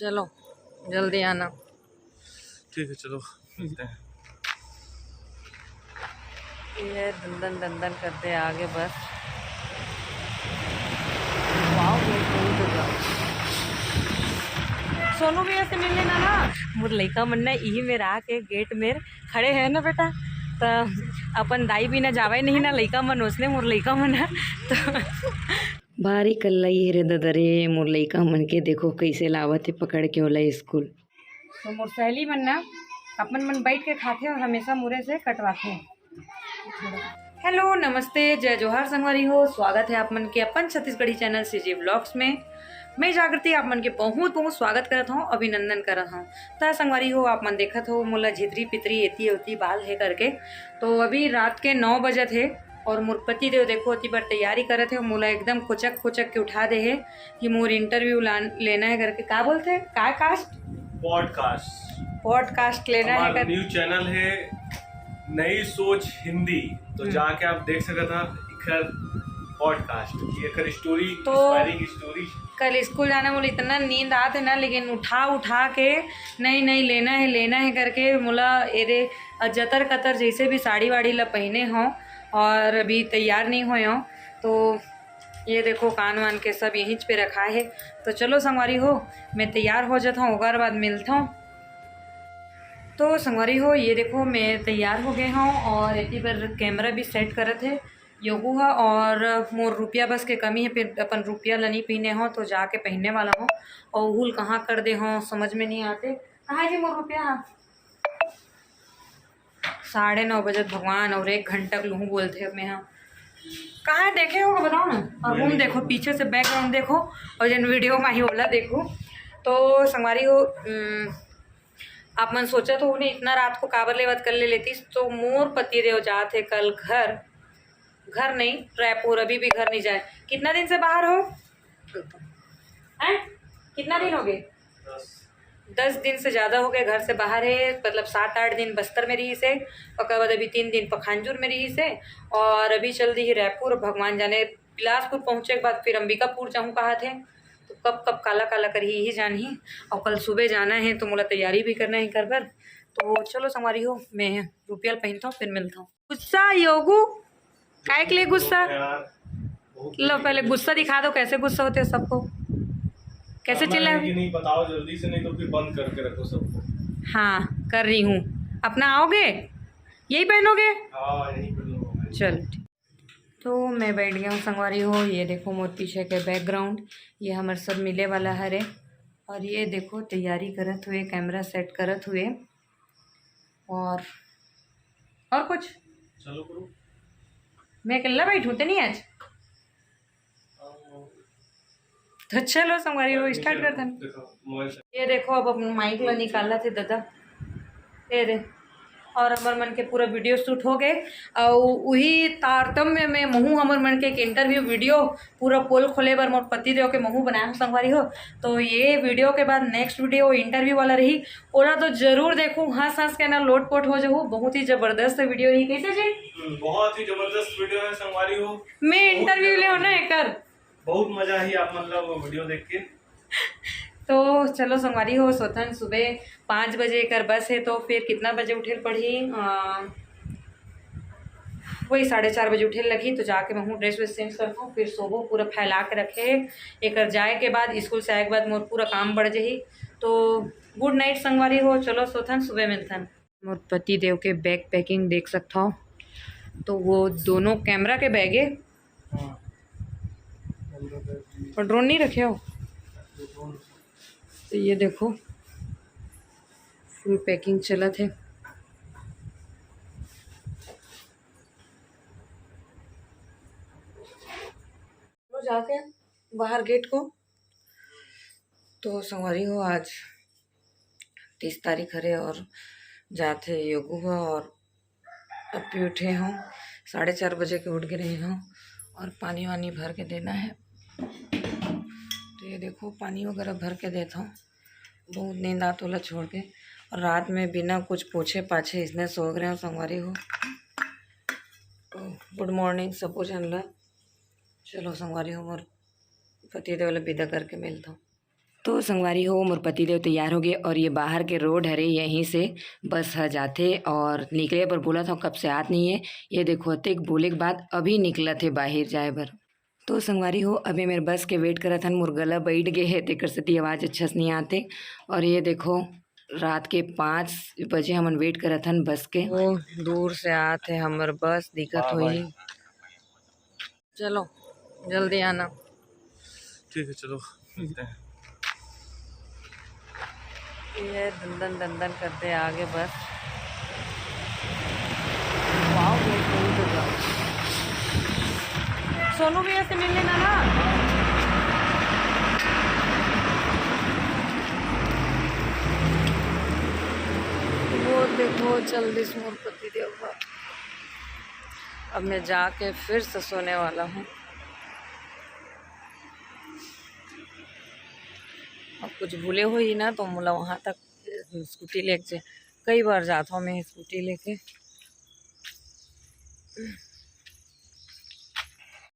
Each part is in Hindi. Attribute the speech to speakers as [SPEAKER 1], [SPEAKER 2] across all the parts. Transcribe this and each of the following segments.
[SPEAKER 1] चलो जल्दी आना।
[SPEAKER 2] ठीक है चलो मिलते हैं।
[SPEAKER 1] ये दंदन दंदन करते आगे बस। वाओ तो जाओ सोनू भैया से मिल लेना ना। मोर लइका मन ना यही में रहा के गेट में खड़े है ना बेटा, तो अपन दाई भी ना जावे नहीं ना लइका मन उसने मोर लइका मन है तो भारी कल्ला ही रे ददरे मोर लइका मन के देखो कैसे लावत है पकड़ के ओला स्कूल। तो मोर सहेली मन ना अपन मन बैठ के खाते और हमेशा मुरे से कटवाते। हेलो नमस्ते जय जोहार संगवारी हो, स्वागत है आप मन के अपन छत्तीसगढ़ी चैनल सीजी व्लॉग्स में। मैं जागृति आप मन के बहुत बहुत स्वागत करत हूँ, अभिनंदन करत हूँ। तो संगवारी हो आप मन देखत हो मोला झितरी पितरी एती होती बाल है करके। तो अभी रात के 9 बजे थे और मोर पति देव देखो अति बार तैयारी करत है। मोला एकदम खोचक खोचक के उठा दे है कि मोर इंटरव्यू लेना है करके। का बोलते हैं का कास्ट पॉडकास्ट लेना है कर।
[SPEAKER 2] न्यू चैनल है नई सोच हिंदी, तो जाके आप देख सकते हैं इखर पॉडकास्ट ये स्टोरी
[SPEAKER 1] तो
[SPEAKER 2] इंस्पायरिंग स्टोरी।
[SPEAKER 1] कल स्कूल जाना मुझे इतना नींद आते ना, लेकिन उठा के नहीं लेना है करके मुला एरे जतर कतर जैसे भी साड़ी वाड़ी ला पहने हों और अभी तैयार नहीं हुए हों। तो ये देखो कान वान के सब यहीं पे रखा है। तो चलो संगवारी हो मैं तैयार हो जाता हूँ, ओकर बाद मिलता हूँ। तो संगवारी हो ये देखो मैं तैयार हो गए हूँ और इतनी बार कैमरा भी सेट करे थे योगू है और मोर रुपया बस के कमी है, फिर अपन रुपया लनी पीने हो तो जाके पहनने वाला हूँ। और उहुल कहाँ कर दे हों समझ में नहीं आते। कहाँ है जी मोर रुपया? 9:30 बजे भगवान और 1 घंटा लूँ बोलते अब मैं। हाँ कहाँ है देखे होगा बताओ ना। और रूम देखो पीछे से बैकग्राउंड देखो और जन वीडियो में ही ओला देखो। तो संगवारी हो आप मन सोचा तो उन्हें इतना रात को काबर लेवत कर ले लेती। तो मोर पति देव जाते कल घर नहीं रायपुर, अभी भी घर नहीं जाए। कितना दिन से बाहर हो? हैं? कितना दिन हो गए? 10 दिन से ज़्यादा हो गए घर से बाहर है। मतलब 7-8 दिन बस्तर में रही से, और बाद अभी 3 दिन पखानजूर में रही से, और अभी चल दी रायपुर। भगवान जाने बिलासपुर पहुँचे के बाद फिर अंबिकापुर जाऊँ कहा थे। तो कब काला काला कर ही जान ही। और कल सुबह जाना है तो मोला तैयारी भी करना है कर बर। तो चलो संगवारी हो मैं रुपया पहनता हूँ फिर मिलता हूँ। गुस्सा योगू काय के लिए गुस्सा? लो पहले गुस्सा दिखा दो, कैसे गुस्सा होते हैं सबको, कैसे चिल्ला
[SPEAKER 2] नहीं बताओ जल्दी से, नहीं तो फिर बंद करके रखो सबको।
[SPEAKER 1] हाँ कर रही हूँ। अपना आओगे यही पहनोगे?
[SPEAKER 2] हाँ यही पहनूंगा।
[SPEAKER 1] चल तो मैं बैठ गया हूँ संगवारी हो। ये देखो मोर पीछे के बैकग्राउंड ये हमारे सब मिले वाला हरे। और ये देखो तैयारी करत हुए कैमरा सेट करत हुए और कुछ
[SPEAKER 2] चलो करो।
[SPEAKER 1] मैं अकेला बैठूँ तो नहीं आज। तो चलो संगवारी हो स्टार्ट करते हैं। ये देखो अब अपन माइक ला निकालना थे दादा ये दे। और हमार मन के पूरा वीडियो शूट हो गए और वही तारतम्य में महू हमार मन के एक इंटरव्यू वीडियो पूरा पोल खोले बर मोर पति देव के महू बनाया संगवारी हो। तो ये वीडियो के बाद नेक्स्ट वीडियो इंटरव्यू वाला रही, ओला तो जरूर देखूँ। हंस के ना लोटपोट हो जाऊँ। बहुत ही जबरदस्त वीडियो रही। कैसे जी?
[SPEAKER 2] बहुत ही जबरदस्त वीडियो है संगवारी हो।
[SPEAKER 1] मैं इंटरव्यू ले हो ना एक
[SPEAKER 2] बहुत मजा ही आप मतलब वो वीडियो देख के।
[SPEAKER 1] तो चलो संगवारी हो सोथन सुबह 5 बजे कर बस है। तो फिर कितना बजे उठे पड़ी? वही 4:30 बजे उठे लगी। तो जाके मैं ड्रेस वेस चेंज करता हूँ फिर सोबो पूरा फैला के रखे है। एक जाए के बाद स्कूल से आए के बाद मोर पूरा काम बढ़ जाही। तो गुड नाइट संगवारी हो। चलो सोथन सुबह मिलथन। मोर पति देव के बैग पैकिंग देख सकता हो। तो वो दोनों कैमरा के बैग है और ड्रोन नहीं रखे हो। तो ये देखो फुल पैकिंग चलत है। तो जाके बाहर गेट को। तो संगवारी हो आज 30 तारीख हरे और जाते योगू हो और अब भी उठे हों 4:30 बजे के उठ के रहे हों और पानी वानी भर के देना है। तो ये देखो पानी वगैरह भर के देता हूँ। बहुत नींद आत वाला छोड़ के, और रात में बिना कुछ पूछे पाछे इसने सो गए हो संगवारी हो। तो गुड मॉर्निंग सबको जानला। चलो संगवारी हो मोर पति देव वाला विदा करके मिलता हूँ। तो संगवारी हो मोर पति देव तैयार हो गए और ये बाहर के रोड हरे यहीं से बस ह जाते और निकले पर बोला था कब से आत नहीं है। ये देखो तेक बोले के बाद अभी निकला थे बाहर जाए बर। तो संगवारी हो अभी मेरे बस के वेट करत हन, मोर गला बैठ गए है तेकर सेती आवाज़ अच्छा से नहीं आते। और ये देखो रात के 5 बजे हमन वेट करत हन बस के। वो दूर से आते हमर बस दिखत हुई। चलो जल्दी आना।
[SPEAKER 2] ठीक है चलो मिलते हैं।
[SPEAKER 1] ये दंदन दंदन करते आगे बस। वाओ तो जाओ। सोनू भैया से मिल लेना ना। वो देखो जल्दी से मोर पति देव का। अब मैं जाके फिर से सोने वाला हूँ। अब कुछ भूले हो ही ना तो मुला वहाँ तक स्कूटी लेके कई बार जाता हूँ मैं स्कूटी लेके।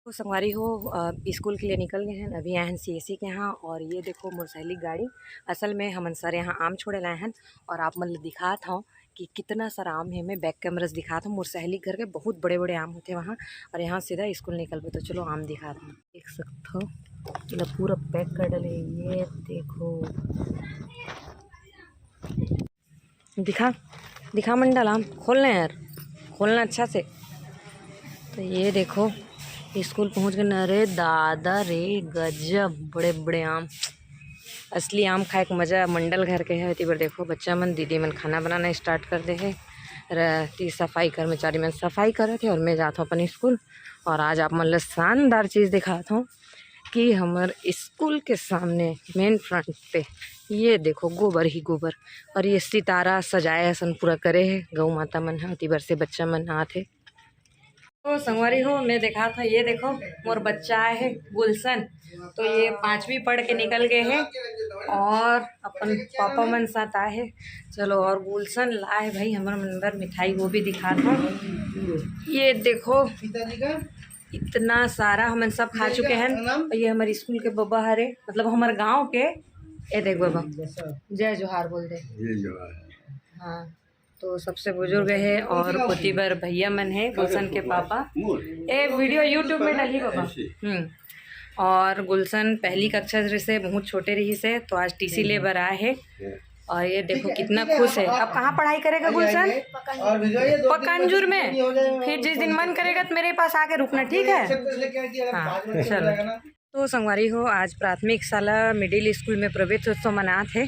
[SPEAKER 1] तो संगवारी हो स्कूल के लिए निकल गए हैं, अभी आए हैं CSC के यहाँ। और ये देखो मोर सहेली गाड़ी। असल में हमन सर यहाँ आम छोड़े लाए हैं और आप मन दिखा था कि कितना सारा आम है। मैं बैक कैमरा से दिखा था मोर सहेली घर के बहुत बड़े बड़े आम होते वहाँ। और यहाँ सीधा स्कूल निकल गए। तो चलो आम दिखा था, देख सकते हो मतलब पूरा पैक कर डाले। ये देखो दिखा दिखा मंडल आम खोलना यार, खोलना अच्छा से। तो ये देखो स्कूल पहुंच गए। अरे दादा रे गजब बड़े बड़े आम। असली आम खाए के मज़ा मंडल घर के है। इतनी बार देखो बच्चा मन दीदी मन खाना बनाना स्टार्ट कर दे है। रहती सफाई कर्मचारी मन सफाई करे थे और मैं जाता हूँ अपन स्कूल। और आज आप मन शानदार चीज़ दिखाता हूँ कि हमारे स्कूल के सामने मेन फ्रंट पे ये देखो गोबर ही गोबर। और ये सितारा सजाए सन पूरा करे है गौ माता मन है। इतनी बार से बच्चा मन आते। तो संगवारी हो मैं देखा था ये देखो मोर बच्चा आए है गुलशन। तो ये 5वीं पढ़ के निकल गए हैं और अपन पापा मन साथ आए हैं। चलो और गुलशन लाए भाई हमारे मंदिर मिठाई, वो भी दिखा था। ये देखो इतना सारा हमन सब खा चुके हैं। और ये हमारे स्कूल के बाबा हरे मतलब हमारे गांव के। ये देख बाबा जय जोहार बोल दे। जय जोहार। हाँ तो सबसे बुजुर्ग है और पुतीबर भैया मन है गुलशन के पापा। एक वीडियो यूट्यूब में डाली बाबा। और गुलशन पहली कक्षा से बहुत छोटे रही से तो आज TC ले बर आए है। और ये देखो कितना खुश है। अब कहाँ पढ़ाई करेगा गुलशन? पकंजूर में। फिर जिस दिन मन करेगा तो मेरे पास आके रुकना, ठीक है? हाँ चलो। तो संगवारी हो आज प्राथमिक शाला मिडिल स्कूल में प्रवेशोत्सव मनात है।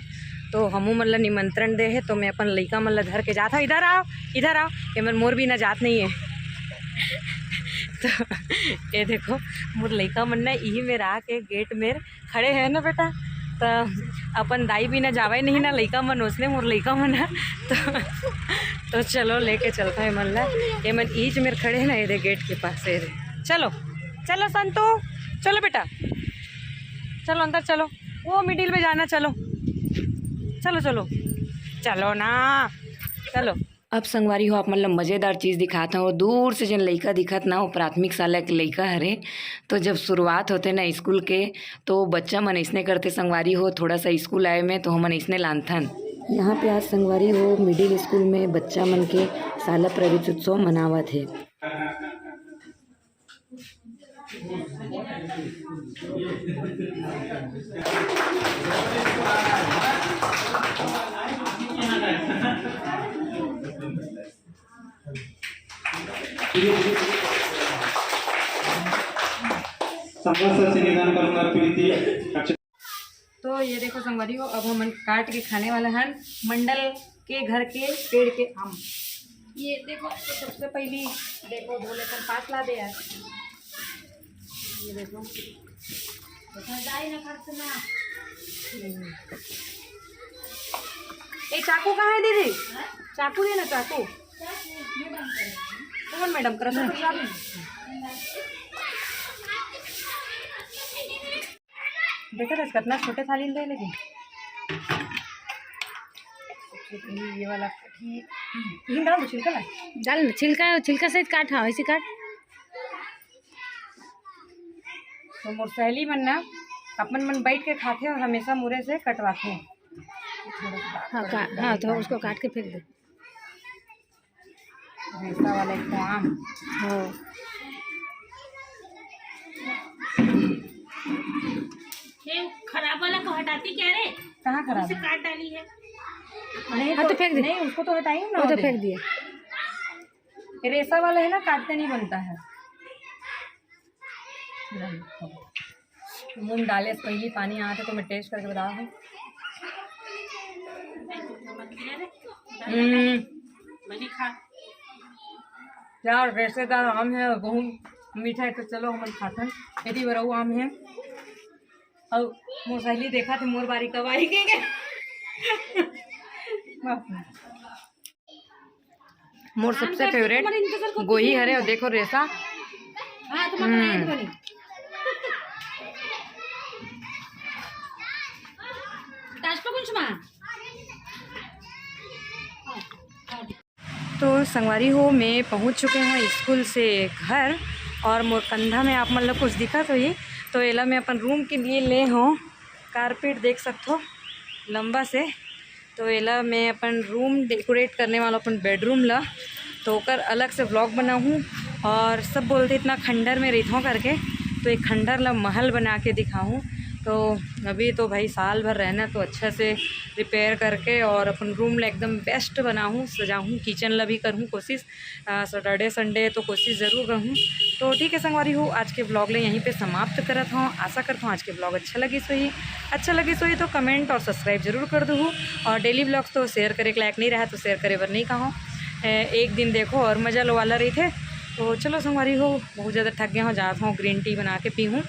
[SPEAKER 1] तो हमू मन ला निमंत्रण दे है। तो मैं अपन लइका मन ला धर के जाता हूँ। इधर आओ इधर आओ। ये मन मोर भी ना जात नहीं है। तो ये देखो मोर लइका मन ना यही में रहा के गेट में खड़े है ना बेटा। तो अपन दाई भी ना जावे नहीं ना लइका मन उसने मोर लइका मन है। तो चलो लेके चलता है मन ला। ये मन ईच में खड़े है ना ये गेट के पास है। चलो चलो संतू चलो बेटा चलो अंदर चलो। वो मिडिल में जाना चलो चलो चलो चलो ना चलो। अब संगवारी हो आप मतलब मज़ेदार चीज़ दिखाता हूँ। दूर से जन लइका दिखत ना वो प्राथमिक शाला के लइका हरे। तो जब शुरुआत होते ना स्कूल के तो बच्चा मन ऐसने करते संगवारी हो थोड़ा सा स्कूल आए में तो हमन ऐसने लानथन। यहाँ पे आज संगवारी हो मिडिल स्कूल में बच्चा मन के शाला प्रवेशोत्सव मनावत है। तो ये देखो संगवारी हो अब हम काट के खाने वाला हैं मंडल के घर के पेड़ के आम। ये देखो तो सबसे पहली देखो बोले तो पास ला दे यार। ये देखो ए चाकू कहाँ है दीदी? चाकू है ना चाकू कौन मैडम कर देखा था कितना छोटे थाली दे। लेकिन ये वाला डाल दो छिलका डाल छिलका छिलका से काट। हाँ वैसे काट। तो मोर सहेली मन ना अपन मन बैठ के खाते और हमेशा मुरे से कटवाते हैं।
[SPEAKER 3] हाँ तो उसको काट के फेंक दे।
[SPEAKER 1] रेसा वाला एक तो आम।
[SPEAKER 3] हाँ
[SPEAKER 4] ये खराब वाला को हटाती क्या रे?
[SPEAKER 1] कहाँ खराब
[SPEAKER 4] उसे
[SPEAKER 1] है?
[SPEAKER 4] काट डाली है।
[SPEAKER 1] नहीं
[SPEAKER 3] हाँ तो फेंक दे।
[SPEAKER 1] नहीं, उसको तो हटाई ना।
[SPEAKER 3] वो तो फेंक दिया।
[SPEAKER 1] ये रेसा वाला है ना, काटते नहीं बनता है। मूंग डाले से पहले पानी आते तो मैं टेस्ट करके बता दूँ।
[SPEAKER 4] बनी खा।
[SPEAKER 1] यार रेसेदार आम है, बहुत मीठा है, तो चलो हम खाते यदि बरऊ आम है। और मोर सहेली देखा थे मोर बारी कब आई के मोर सबसे फेवरेट गोही हरे। और देखो रेसा।
[SPEAKER 4] हाँ तो बनी। ताजपा कुछ मां।
[SPEAKER 1] तो संगवारी हो मैं पहुंच चुके हैं स्कूल से घर, और मोर कंधा में आप मतलब कुछ दिखा तो ये तो एला मैं अपन रूम के लिए ले हूँ कारपेट, देख सकते हो लंबा से। तो एला मैं अपन रूम डेकोरेट करने वाला, अपन बेडरूम ला तो ओकर अलग से व्लॉग बनाऊँ। और सब बोलते इतना खंडर में रहता हूँ करके, तो एक खंडर ला महल बना के दिखाऊँ। तो अभी तो भाई साल भर रहना, तो अच्छा से रिपेयर करके और अपन रूम ला एकदम बेस्ट बनाऊँ, सजाऊँ। किचन ला भी करूँ कोशिश, सैटरडे संडे तो कोशिश ज़रूर रहूँ। तो ठीक है संगवारी हो, आज के ब्लॉग ले यहीं पे समाप्त करत हूँ। आशा करता हूँ आज के ब्लॉग अच्छा लगी सोई तो कमेंट और सब्सक्राइब जरूर कर दूँ। और डेली ब्लॉग्स तो शेयर करे के लायक नहीं रहा, तो शेयर करे बर नहीं कहो। एक दिन देखो और मज़ा लो वाला रही थे। तो चलो संगवारी हो, बहुत ज़्यादा थक गया हूँ, जाता हूँ ग्रीन टी बना के पीऊँ।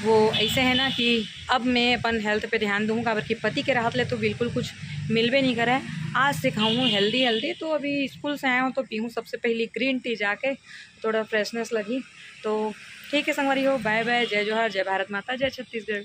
[SPEAKER 1] वो ऐसे है ना कि अब मैं अपन हेल्थ पे ध्यान दूँ, काबर कि पति के राहत ले तो बिल्कुल कुछ मिलबे नहीं करे। आज से खाऊँ हेल्दी। तो अभी स्कूल से आया हूँ तो पीऊँ सबसे पहले ग्रीन टी, जाके थोड़ा फ्रेशनेस लगी। तो ठीक है संगवारी हो, बाय बाय, जय जोहार, जय भारत माता, जय छत्तीसगढ़।